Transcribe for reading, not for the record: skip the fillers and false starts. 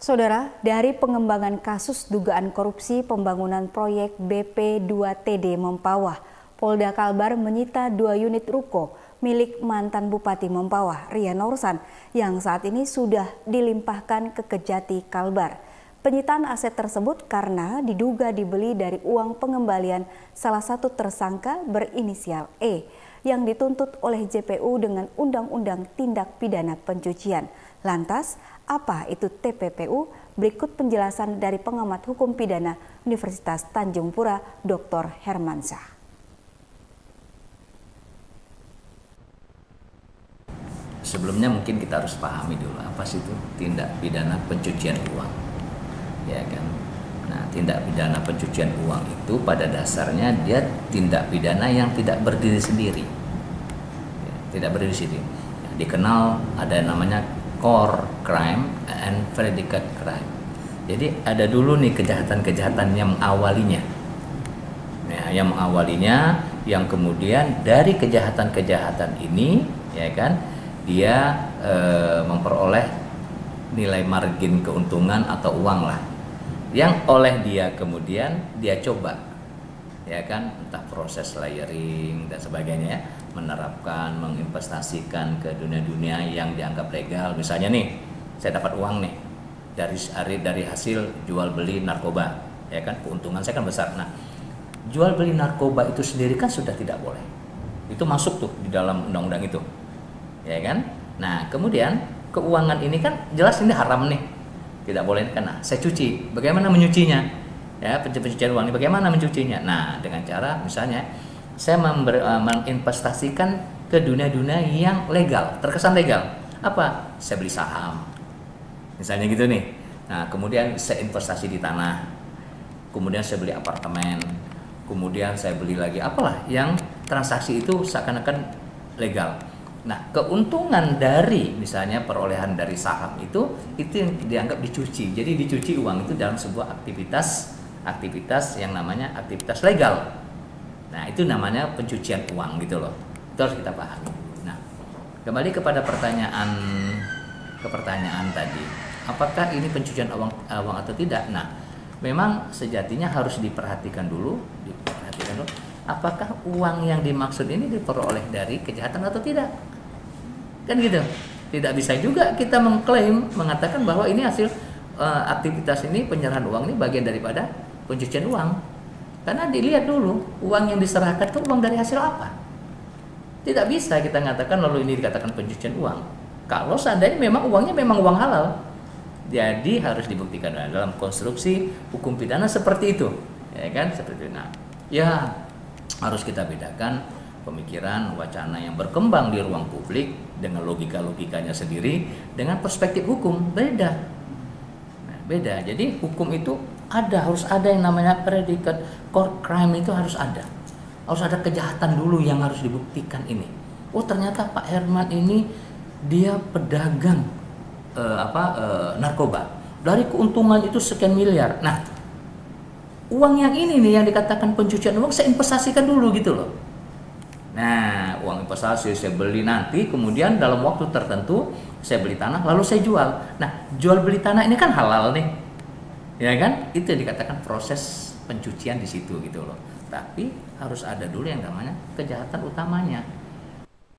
Saudara, dari pengembangan kasus dugaan korupsi pembangunan proyek BP2TD Mempawah, Polda Kalbar menyita 2 unit ruko milik mantan Bupati Mempawah, Rian Nursan, yang saat ini sudah dilimpahkan ke Kejati Kalbar. Penyitaan aset tersebut karena diduga dibeli dari uang pengembalian salah satu tersangka berinisial E yang dituntut oleh JPU dengan Undang-Undang Tindak Pidana Pencucian. Lantas, apa itu TPPU? Berikut penjelasan dari pengamat hukum pidana Universitas Tanjung Pura, Dr. Hermansyah. Sebelumnya mungkin kita harus pahami dulu apa sih itu tindak pidana pencucian uang, ya kan? Nah, tindak pidana pencucian uang itu pada dasarnya dia tindak pidana yang tidak berdiri sendiri, ya, tidak berdiri sendiri. Ya, dikenal ada namanya core crime and predicate crime. Jadi ada dulu nih kejahatan-kejahatan yang mengawalinya, yang kemudian dari kejahatan-kejahatan ini, ya kan, dia memperoleh nilai margin keuntungan atau uang lah, yang oleh dia kemudian dia coba, ya kan, entah proses layering dan sebagainya, menerapkan, menginvestasikan ke dunia-dunia yang dianggap legal. Misalnya nih, saya dapat uang nih dari hasil jual beli narkoba, ya kan, keuntungan saya kan besar. Nah, jual beli narkoba itu sendiri kan sudah tidak boleh, itu masuk tuh di dalam undang-undang itu, ya kan. Nah, kemudian keuangan ini kan jelas ini haram nih, tidak boleh kan. Nah, saya cuci, bagaimana menyucinya? Ya, pencucian uang ini bagaimana mencucinya? Nah, dengan cara misalnya saya menginvestasikan ke dunia-dunia yang legal, terkesan legal. Apa? Saya beli saham, misalnya gitu nih. Nah, kemudian saya investasi di tanah, kemudian saya beli apartemen, kemudian saya beli lagi apalah yang transaksi itu seakan-akan legal. Nah, keuntungan dari misalnya perolehan dari saham itu yang dianggap dicuci. Jadi dicuci uang itu dalam sebuah aktivitas yang namanya aktivitas legal. Nah, itu namanya pencucian uang gitu loh. Itu harus kita pahami. Nah, kembali kepada pertanyaan tadi, apakah ini pencucian uang atau tidak? Nah, memang sejatinya harus diperhatikan dulu, apakah uang yang dimaksud ini diperoleh dari kejahatan atau tidak? Kan gitu. Tidak bisa juga kita mengatakan bahwa ini hasil aktivitas ini, penyerahan uang ini bagian daripada pencucian uang. Karena dilihat dulu uang yang diserahkan itu uang dari hasil apa. Tidak bisa kita mengatakan lalu ini dikatakan pencucian uang. Kalau seandainya memang uangnya memang uang halal, jadi harus dibuktikan dalam konstruksi hukum pidana seperti itu, ya kan, seperti itu. Nah, ya harus kita bedakan pemikiran wacana yang berkembang di ruang publik dengan logikanya sendiri dengan perspektif hukum beda. Nah, beda. Jadi hukum itu harus ada yang namanya predicate core crime, itu harus ada. Harus ada kejahatan dulu yang harus dibuktikan ini. Oh, ternyata Pak Herman ini dia pedagang narkoba. Dari keuntungan itu sekian miliar. Nah, uang yang ini nih yang dikatakan pencucian uang saya investasikan dulu gitu loh. Nah, uang investasi saya beli nanti, kemudian dalam waktu tertentu saya beli tanah lalu saya jual. Nah, jual beli tanah ini kan halal nih. Ya kan? Itu yang dikatakan proses pencucian di situ gitu loh. Tapi harus ada dulu yang namanya kejahatan utamanya.